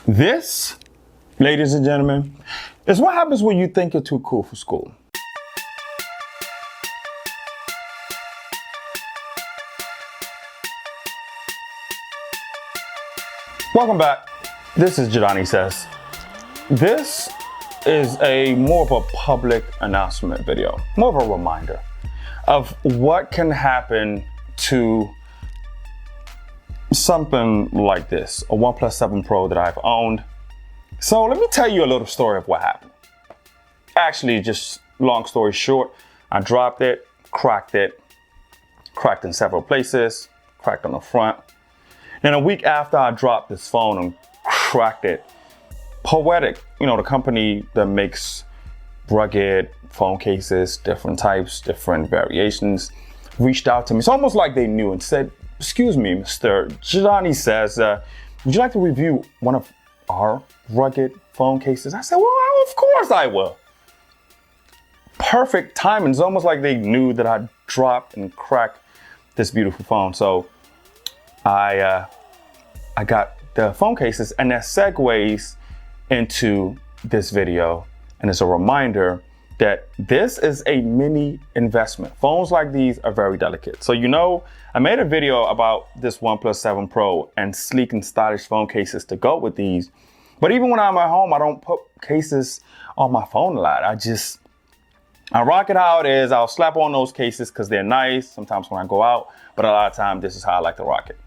This, ladies and gentlemen, is what happens when you think you're too cool for school. Welcome back. This is Jelani Says. This is more of a public announcement video, more of a reminder of what can happen to something like this, a OnePlus 7 Pro that I've owned. So let me tell you a little story of what happened. Actually, just long story short, I dropped it, cracked in several places, cracked on the front. Then a week after I dropped this phone and cracked it, Poetic, the company that makes rugged phone cases, different types, different variations, reached out to me. It's almost like they knew and said, "Excuse me, Mr. Jelani Says, would you like to review one of our rugged phone cases?" I said, "Well, of course I will." Perfect timing. It's almost like they knew that I dropped and cracked this beautiful phone. So I got the phone cases, and that segues into this video, and it's a reminder that this is a mini investment. Phones like these are very delicate. So I made a video about this OnePlus 7 Pro and sleek and stylish phone cases to go with these. But even when I'm at home, I don't put cases on my phone a lot. I rock it how it is. I'll slap on those cases because they're nice sometimes when I go out, but a lot of times this is how I like to rock it.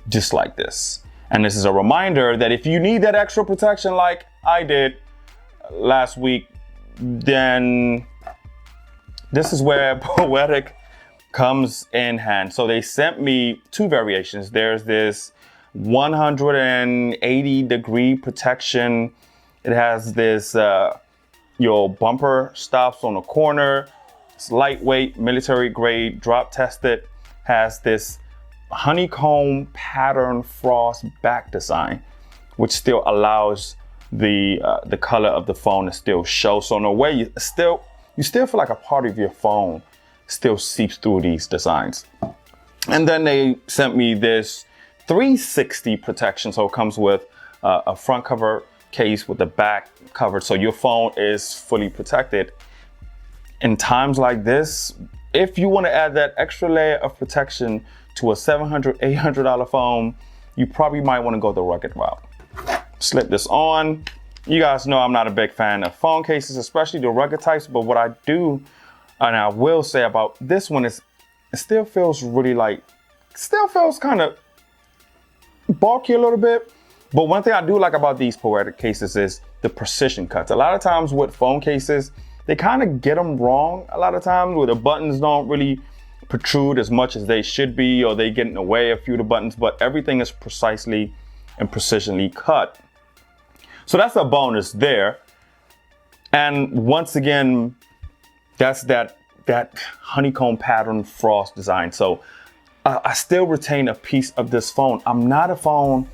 Just like this. And this is a reminder that if you need that extra protection like I did last week, then this is where Poetic comes in hand. So they sent me two variations. There's this 180 degree protection. It has this, your bumper stops on the corner. It's lightweight, military grade, drop tested. Has this honeycomb pattern frost back design, which still allows the color of the phone to still show. So in a way, you still feel like a part of your phone still seeps through these designs. And then they sent me this 360 protection. So it comes with a front cover case with the back covered, so your phone is fully protected. In times like this, if you want to add that extra layer of protection to a $700, $800 phone, you probably might want to go the rugged route. Slip this on. You guys know I'm not a big fan of phone cases, especially the rugged types, but what I do, and I will say about this one, is it still feels kind of bulky a little bit. But one thing I do like about these Poetic cases is the precision cuts. A lot of times with phone cases, they kind of get them wrong a lot of times, where the buttons don't really protrude as much as they should be, or they get in the way of a few of the buttons, but everything is precisely and precisionally cut. So that's a bonus there. And once again, that's that honeycomb pattern frost design. So I still retain a piece of this phone. I'm not a phone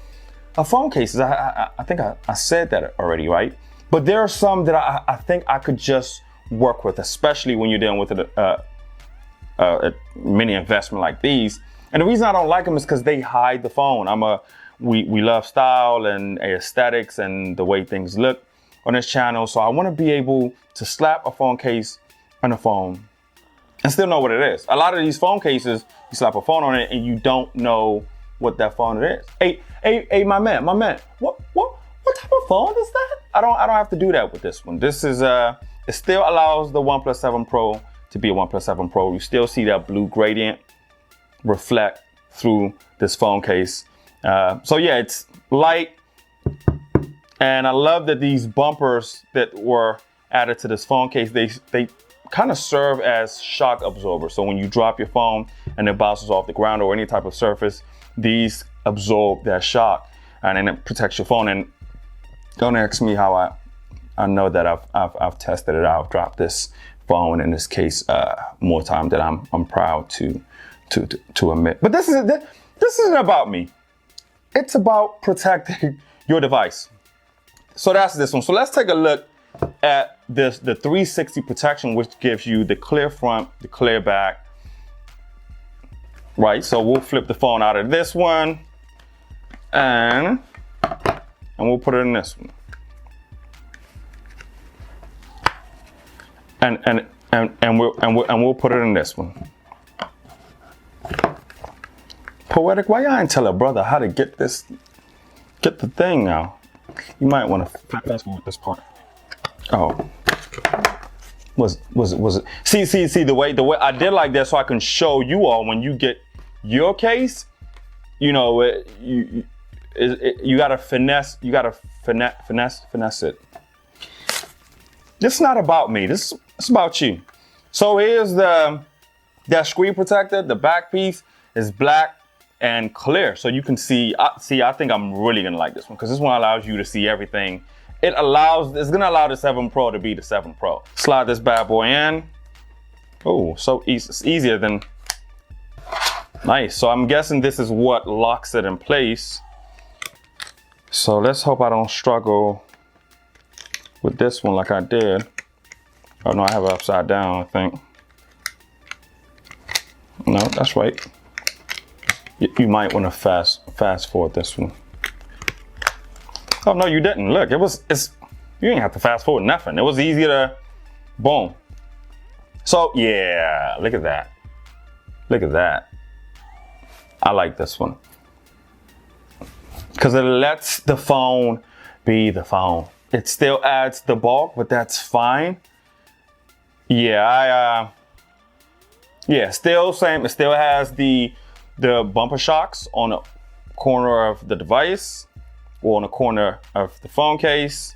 cases. I think I said that already, right? But there are some that I think I could just work with, especially when you're dealing with a mini investment like these. And the reason I don't like them is because they hide the phone. We love style and aesthetics and the way things look on this channel. So I want to be able to slap a phone case on a phone and still know what it is. A lot of these phone cases, you slap a phone on it and you don't know what that phone is. Hey, my man, what type of phone is that? I don't have to do that with this one. This is it still allows the OnePlus 7 Pro to be a OnePlus 7 Pro. You still see that blue gradient reflect through this phone case. So yeah, it's light, and I love that these bumpers that were added to this phone case, they kind of serve as shock absorbers. So when you drop your phone and it bounces off the ground or any type of surface, these absorb that shock, and then it protects your phone. And don't ask me how I know that I've tested it out. I've dropped this phone in this case more time than I'm proud to admit. But this isn't about me. It's about protecting your device. So that's this one. So let's take a look at the 360 protection, which gives you the clear front, the clear back. Right, so we'll flip the phone out of this one, and and we'll put it in this one. And we'll put it in this one. Poetic, why y'all ain't tell a brother how to get the thing now? You might want to fast forward this part. Oh. Was it? See the way I did like that so I can show you all when you get your case, you know, you gotta finesse it. This is not about me. This is about you. So here's that screen protector. The back piece is black and clear, so you can see. I think I'm really gonna like this one because this one allows you to see everything. It's gonna allow the 7 Pro to be the 7 Pro. Slide this bad boy in. Oh, so easy. It's easier than. Nice. So I'm guessing this is what locks it in place. So let's hope I don't struggle with this one like I did. Oh no, I have it upside down, I think. No, that's right. You might want to fast forward this one. Oh no, you didn't. Look, you didn't have to fast forward nothing. It was easy to, boom. So yeah, look at that. Look at that. I like this one. Because it lets the phone be the phone. It still adds the bulk, but that's fine. Yeah, still same. It still has the bumper shocks on the corner of the device or on the corner of the phone case.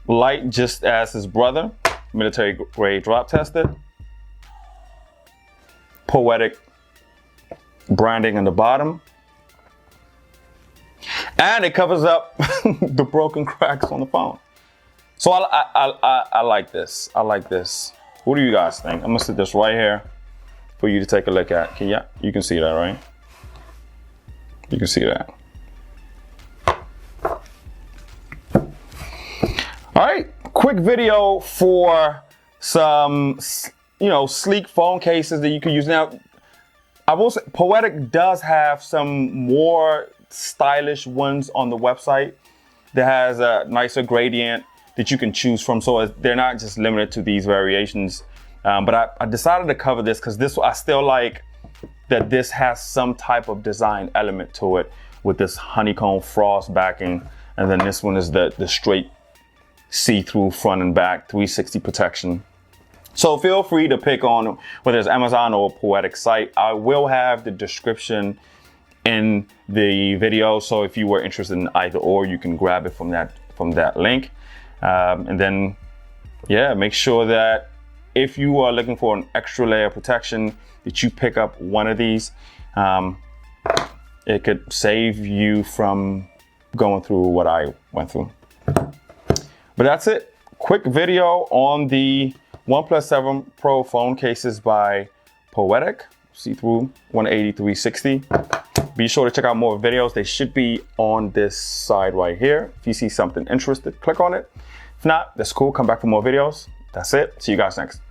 Light just as his brother, military grade drop tested. Poetic branding on the bottom. And it covers up the broken cracks on the phone. So I like this. I like this. What do you guys think? I'm gonna sit this right here for you to take a look at. You can see that, right? You can see that. All right, quick video for some, sleek phone cases that you can use. Now, I will say Poetic does have some more stylish ones on the website that has a nicer gradient that you can choose from. So they're not just limited to these variations. But I decided to cover this because I still like that this has some type of design element to it with this honeycomb frost backing. And then this one is the straight see-through front and back 360 protection. So feel free to pick on whether it's Amazon or a Poetic site. I will have the description in the video. So if you were interested in either or, you can grab it from that link. And then, yeah, make sure that if you are looking for an extra layer of protection, that you pick up one of these. It could save you from going through what I went through. But that's it. Quick video on the OnePlus 7 Pro phone cases by Poetic, see-through 180 360. Be sure to check out more videos. They should be on this side right here. If you see something interesting, click on it. If not, that's cool. Come back for more videos. That's it. See you guys next.